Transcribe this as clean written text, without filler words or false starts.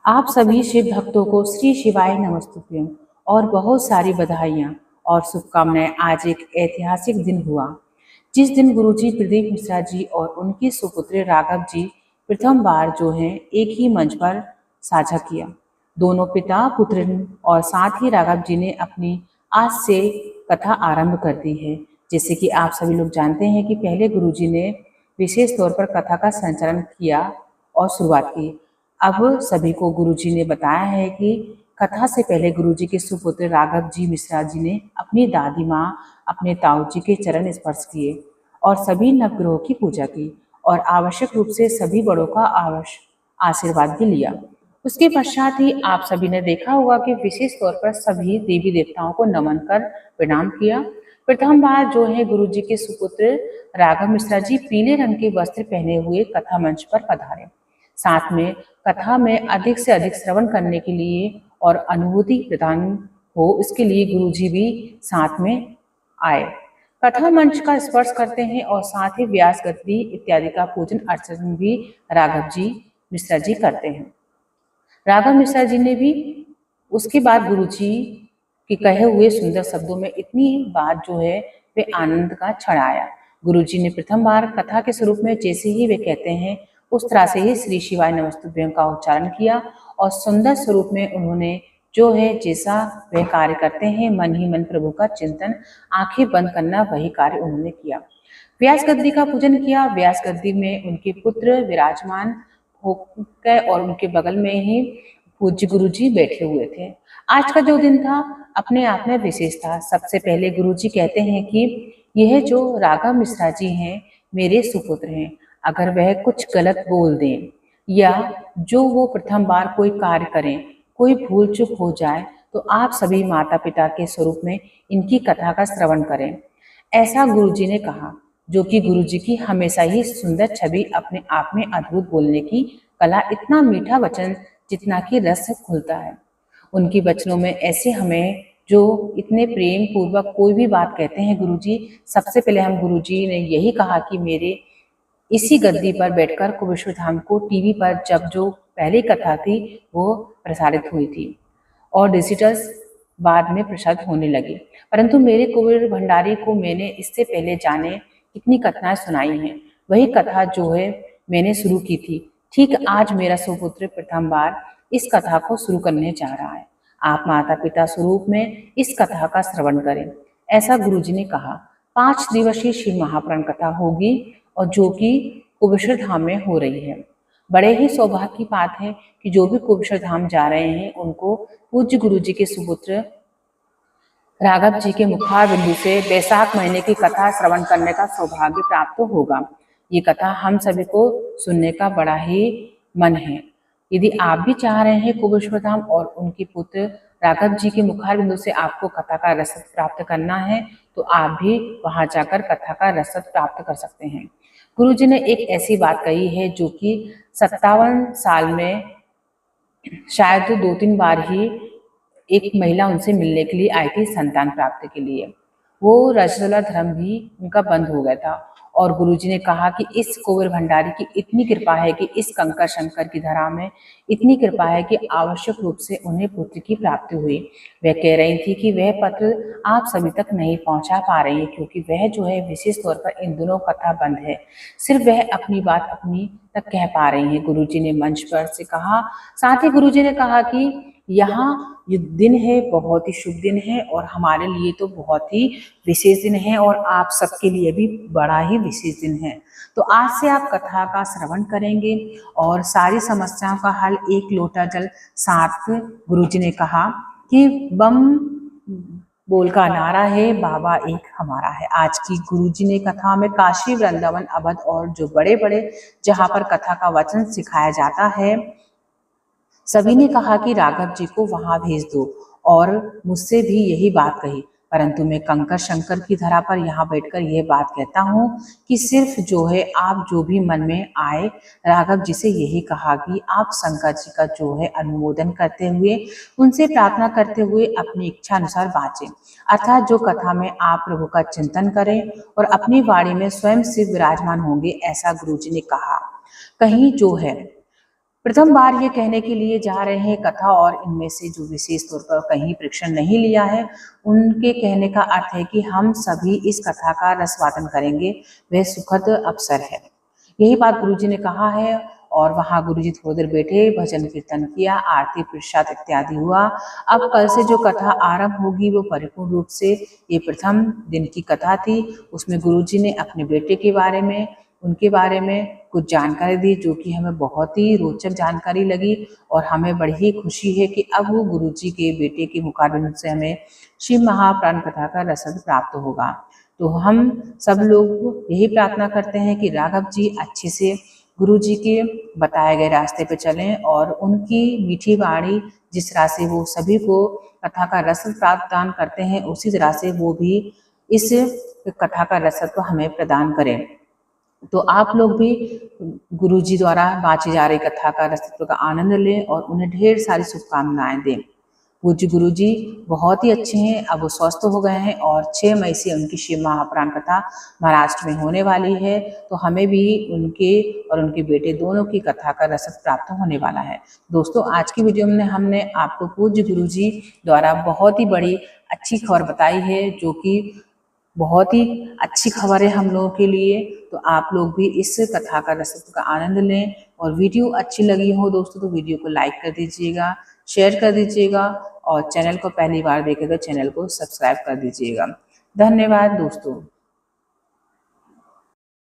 आप सभी शिव भक्तों को श्री शिवाय नमस्तुभ्यं और बहुत सारी बधाइयाँ और शुभकामनाएं। आज एक ऐतिहासिक दिन हुआ जिस दिन गुरुजी प्रदीप मिश्रा जी और उनके सुपुत्र राघव जी प्रथम बार जो है एक ही मंच पर साझा किया। दोनों पिता पुत्र और साथ ही राघव जी ने अपनी आज से कथा आरंभ कर दी है। जैसे कि आप सभी लोग जानते हैं कि पहले गुरुजी ने विशेष तौर पर कथा का संचालन किया और शुरुआत की। अब सभी को गुरुजी ने बताया है कि कथा से पहले गुरुजी के सुपुत्र राघव जी मिश्रा जी ने अपनी दादी माँ अपने ताऊ जी के चरण स्पर्श किए और सभी नवग्रहों की पूजा की और आवश्यक रूप से सभी बड़ों का आशीर्वाद भी लिया। उसके पश्चात ही आप सभी ने देखा होगा कि विशेष तौर पर सभी देवी देवताओं को नमन कर प्रणाम किया। प्रथम बार जो है गुरुजी के सुपुत्र राघव मिश्रा जी पीले रंग के वस्त्र पहने हुए कथा मंच पर पधारे। साथ में कथा में अधिक से अधिक श्रवण करने के लिए और अनुभूति प्रदान हो इसके लिए गुरुजी भी साथ में आए। कथा मंच का स्पर्श करते हैं और साथ ही व्यास गद्दी इत्यादि का पूजन अर्चन भी राघव जी मिश्रा जी करते हैं। राघव मिश्रा जी ने भी उसके बाद गुरुजी के कहे हुए सुंदर शब्दों में इतनी बात जो है वे आनंद का क्षण आया। गुरुजी ने प्रथम बार कथा के स्वरूप में जैसे ही वे कहते हैं उस तरह से ही श्री शिवाय नमस्तुभ्यं का उच्चारण किया और सुंदर स्वरूप में उन्होंने जो है जैसा वह कार्य करते हैं मन ही मन प्रभु का चिंतन, आंखें बंद करना, वही कार्य उन्होंने किया। व्यास गद्दी का पूजन किया। व्यास गद्दी में उनके पुत्र विराजमान हो गए और उनके बगल में ही पूज्य गुरुजी बैठे हुए थे। आज का जो दिन था अपने आप में विशेष था। सबसे पहले गुरुजी कहते हैं कि यह जो राघव मिश्रा जी हैं मेरे सुपुत्र हैं, अगर वह कुछ गलत बोल दें या जो वो प्रथम बार कोई कार्य करें, कोई भूल चूक हो जाए तो आप सभी माता पिता के स्वरूप में इनकी कथा का श्रवण करें। ऐसा गुरुजी ने कहा, जो कि गुरुजी की हमेशा ही सुंदर छवि, अपने आप में अद्भुत बोलने की कला, इतना मीठा वचन जितना कि रस से खुलता है। उनकी वचनों में ऐसे हमें जो इतने प्रेम पूर्वक कोई भी बात कहते हैं गुरुजी। सबसे पहले हम गुरुजी ने यही कहा कि मेरे इसी गद्दी पर बैठकर कुबेश्वर धाम को टीवी पर जब जो पहली कथा थी वो प्रसारित हुई थी और डिजिटल बाद में प्रसारित होने लगी, परंतु मेरे कुबेर भंडारी को मैंने इससे पहले जाने कितनी कथाएं सुनाई हैं। वही कथा जो है मैंने शुरू की थी। ठीक आज मेरा सुपुत्र प्रथम बार इस कथा को शुरू करने जा रहा है। आप माता पिता स्वरूप में इस कथा का श्रवण करें, ऐसा गुरुजी ने कहा। 5 दिवसीय शिव महापुराण कथा होगी और जो कि कुबेश्वर धाम में हो रही है। बड़े ही सौभाग्य की बात है कि जो भी कुबेश्वर धाम जा रहे हैं उनको पूज्य गुरुजी के सुपुत्र राघव जी के मुखार बिंदु से बैसाख महीने की कथा श्रवण करने का सौभाग्य प्राप्त होगा। ये कथा हम सभी को सुनने का बड़ा ही मन है। यदि आप भी चाह रहे हैं कुबेश्वर धाम और उनके पुत्र राघव जी के मुखार बिंदु से आपको कथा का रसद प्राप्त करना है तो आप भी वहां जाकर कथा का रसद प्राप्त कर सकते हैं। गुरुजी ने एक ऐसी बात कही है जो कि 57 साल में शायद 2-3 बार ही एक महिला उनसे मिलने के लिए आई थी संतान प्राप्ति के लिए। वो रजस्वला धर्म भी उनका बंद हो गया था और गुरुजी ने कहा कि इस कुंवर भंडारी की इतनी कृपा है कि इस कंकर शंकर की धरा में इतनी कृपा है कि आवश्यक रूप से उन्हें पुत्र की प्राप्ति हुई। वह कह रही थी कि वह पत्र आप सभी तक नहीं पहुंचा पा रही है क्योंकि वह जो है विशेष तौर पर इन दिनों कथा बंद है। सिर्फ वह अपनी बात अपनी तक कह पा रही है, गुरुजी ने मंच पर से कहा। साथ ही गुरुजी ने कहा कि यहाँ ये दिन है बहुत ही शुभ दिन है और हमारे लिए तो बहुत ही विशेष दिन है और आप सबके लिए भी बड़ा ही विशेष दिन है। तो आज से आप कथा का श्रवण करेंगे और सारी समस्याओं का हल एक लोटा जल। साथ गुरुजी ने कहा कि बम बोल का नारा है, बाबा एक हमारा है। आज की गुरुजी ने कथा में काशी, वृंदावन, अवध और जो बड़े बड़े जहाँ पर कथा का वचन सिखाया जाता है सभी ने कहा कि राघव जी को वहां भेज दो और मुझसे भी यही बात कही, परंतु मैं कंकर शंकर की धरा पर यहाँ बैठकर यह बात कहता हूँ कि सिर्फ जो है आप जो भी मन में आए, राघव जी से यही कहा कि आप शंकर जी का जो है अनुमोदन करते हुए उनसे प्रार्थना करते हुए अपनी इच्छा अनुसार बाँचें, अर्थात जो कथा में आप प्रभु का चिंतन करें और अपनी वाणी में स्वयं शिव विराजमान होंगे, ऐसा गुरुजी ने कहा। कहीं जो है प्रथम बार ये कहने के लिए जा रहे हैं कथा और इनमें से जो विशेष तौर पर कहीं परीक्षण नहीं लिया है, उनके कहने का अर्थ है कि हम सभी इस कथा का रसवादन करेंगे, वह सुखद अवसर है। यही बात गुरुजी ने कहा है और वहाँ गुरुजी थोड़ी देर बैठे, भजन कीर्तन किया, आरती प्रसाद इत्यादि हुआ। अब कल से जो कथा आरंभ होगी वो परिपूर्ण रूप से ये प्रथम दिन की कथा थी। उसमें गुरुजी ने अपने बेटे के बारे में, उनके बारे में कुछ जानकारी दी, जो कि हमें बहुत ही रोचक जानकारी लगी और हमें बड़ी ही खुशी है कि अब वो गुरुजी के बेटे के मुखारबिंद से हमें शिव महापुराण कथा का रसद प्राप्त होगा। तो हम सब लोग यही प्रार्थना करते हैं कि राघव जी अच्छे से गुरुजी के बताए गए रास्ते पे चलें और उनकी मीठी वाणी जिस तरह से वो सभी को कथा का रसद प्रदान करते हैं, उसी तरह से वो भी इस कथा का रसद को हमें प्रदान करें। तो आप लोग भी गुरुजी द्वारा बाँची जा रही कथा का रसत्व का आनंद लें और उन्हें ढेर सारी शुभकामनाएं दें। पूज्य गुरुजी बहुत ही अच्छे हैं, अब वो स्वस्थ हो गए हैं और 6 मई से उनकी शिव महापुराण कथा महाराष्ट्र में होने वाली है। तो हमें भी उनके और उनके बेटे दोनों की कथा का रसद प्राप्त होने वाला है। दोस्तों, आज की वीडियो में हमने आपको पूज्य गुरुजी द्वारा बहुत ही बड़ी अच्छी खबर बताई है, जो कि बहुत ही अच्छी खबर है हम लोगों के लिए। तो आप लोग भी इस कथा का रसद का आनंद लें और वीडियो अच्छी लगी हो दोस्तों तो वीडियो को लाइक कर दीजिएगा, शेयर कर दीजिएगा और चैनल को पहली बार देखें तो चैनल को सब्सक्राइब कर दीजिएगा। धन्यवाद दोस्तों।